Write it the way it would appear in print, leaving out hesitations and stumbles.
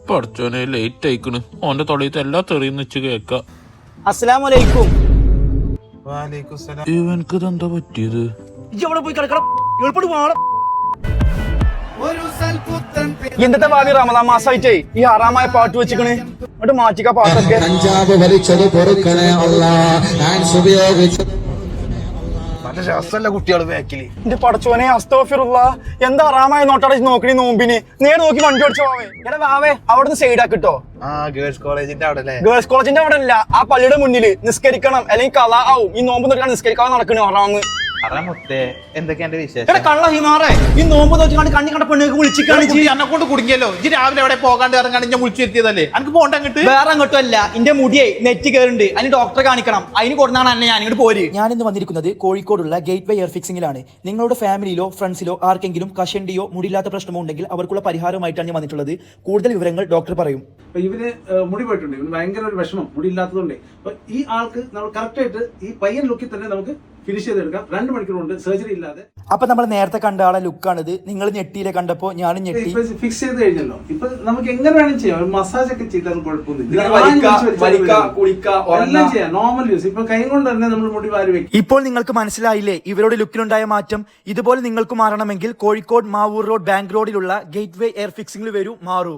പഠിച്ചോനെ ലേറ്റ് ആയിക്കണ്. ഓന്റെ തൊടയത്ത് എല്ലാ തെറിയും വെച്ച് കേക്ക. അസ്സലാമലൈക്കും. ഇവനക്ക് ഇതെന്താ പറ്റിയത്? എന്തൊക്കെ ഭാവി റമദാൻ മാസമായിട്ടേ ഈ ഹറാമായ പാട്ട് വെച്ചിക്കണ്. എന്നിട്ട് മാറ്റിക്ക പാട്ടൊക്കെ. കഞ്ചാവ് വലിച്ചത് പൊറുക്കണേ അല്ലാഹ് ഉപയോഗിച്ചു കുട്ടികള് ബാക്കില് എന്റെ പടച്ചോനെ അസ്തഗ്ഫിറുല്ലാഹ്. എന്താ ഹറാമായ നോട്ടാടെ നോക്കണി നോമ്പിന് നേരെ നോക്കി വണ്ടി ഓടിച്ചു പോവേ. എടാ വാവേ അവിടുന്ന് സൈഡ് ആക്കിട്ടോ. ഗേൾസ് കോളേജിന്റെ അവിടെ ഗേൾസ് കോളേജിന്റെ അവിടെ അല്ല, ആ പള്ളിയുടെ മുന്നില് നിസ്കരിക്കണം, അല്ലെങ്കിൽ കലാ ആവും. ഈ നോമ്പ് നോക്കാൻ നിസ്കരിക്കാതെ നടക്കണ ഹറാമ്. എന്തൊക്കെയാണ് വിശേഷം? എടാ കള്ള ഹിമാറേ, ഈ നോമ്പ് നോക്കി കണ്ണി കണ്ട പെണ്ണുങ്ങൾക്ക് വിളിച്ചിക്കാണ്. എന്നെ കൊണ്ട് കുടുങ്ങിയല്ലോ. ഇജ്ജ് രാവിലെ എവിടെ പോകാണ്ട് ഇറങ്ങാണ്ട് ഞാൻ വിളിച്ചെത്തിയതല്ലേ. എനിക്ക് പോകണ്ട അങ്ങോട്ട്. വേറെ അങ്ങോട്ടും അല്ല, എന്റെ മുടിയെ നെറ്റ് കയറുണ്ട്, അതിന് ഡോക്ടറെ കാണിക്കണം. അതിന് കൊടുത്താണ് എന്നെ ഞാൻ ഇങ്ങോട്ട് പോര്. ഞാനിന്ന് വന്നിരിക്കുന്നത് കോഴിക്കോടുള്ള ഗേറ്റ് വേ എയർ ഫിക്സിംഗിലാണ്. നിങ്ങളുടെ ഫാമിലിയിലോ ഫ്രണ്ട്സിലോ ആർക്കെങ്കിലും കഷണ്ടിയോ മുടിയില്ലാത്ത പ്രശ്നമോ ഉണ്ടെങ്കിൽ അവർക്കുള്ള പരിഹാരമായിട്ടാണ് ഞാൻ വന്നിട്ടുള്ളത്. കൂടുതൽ വിവരങ്ങൾ ഡോക്ടർ പറയും. ഇവന് മുടി പോയിട്ടുണ്ട്, ഇവന് ഭയങ്കര ഒരു വിഷമം മുടി ഇല്ലാത്തതുകൊണ്ട്. അപ്പൊ ഈ ആൾക്ക് നമ്മൾ കറക്റ്റ് ആയിട്ട് ഈ പയ്യൻ ലുക്കിൽ തന്നെ നമുക്ക് ഫിനിഷ് ചെയ്തെടുക്കാം. 2 മണിക്കൂർ കൊണ്ട് സർജറി ഇല്ലാതെ. അപ്പൊ നമ്മൾ നേരത്തെ കണ്ട ആളെ ലുക്കാണിത്. നിങ്ങൾ ഞെട്ടിയിലെ കണ്ടപ്പോ ഞാനും ഞെട്ടി. ഫിക്സ് ചെയ്ത് കഴിഞ്ഞല്ലോ. ഇപ്പൊ നമുക്ക് എങ്ങനെ വേണം ചെയ്യാം. ഒരു മസാജ് ഒക്കെ ചെയ്താൽ കുഴപ്പമൊന്നുമില്ല. എല്ലാം ചെയ്യാം, നോർമൽ യൂസ്. ഇപ്പൊ കൈ കൊണ്ട് തന്നെ നമ്മൾ മുടി വാരി വെക്കും. ഇപ്പോൾ നിങ്ങൾക്ക് മനസ്സിലായില്ലേ ഇവരുടെ ലുക്കിലുണ്ടായ മാറ്റം? ഇതുപോലെ നിങ്ങൾക്ക് മാറണമെങ്കിൽ കോഴിക്കോട് മാവൂർ റോഡ് ബാങ്ക് റോഡിലുള്ള ഗേറ്റ് വേ എയർ ഫിക്സിംഗിൽ വരൂ, മാറൂ.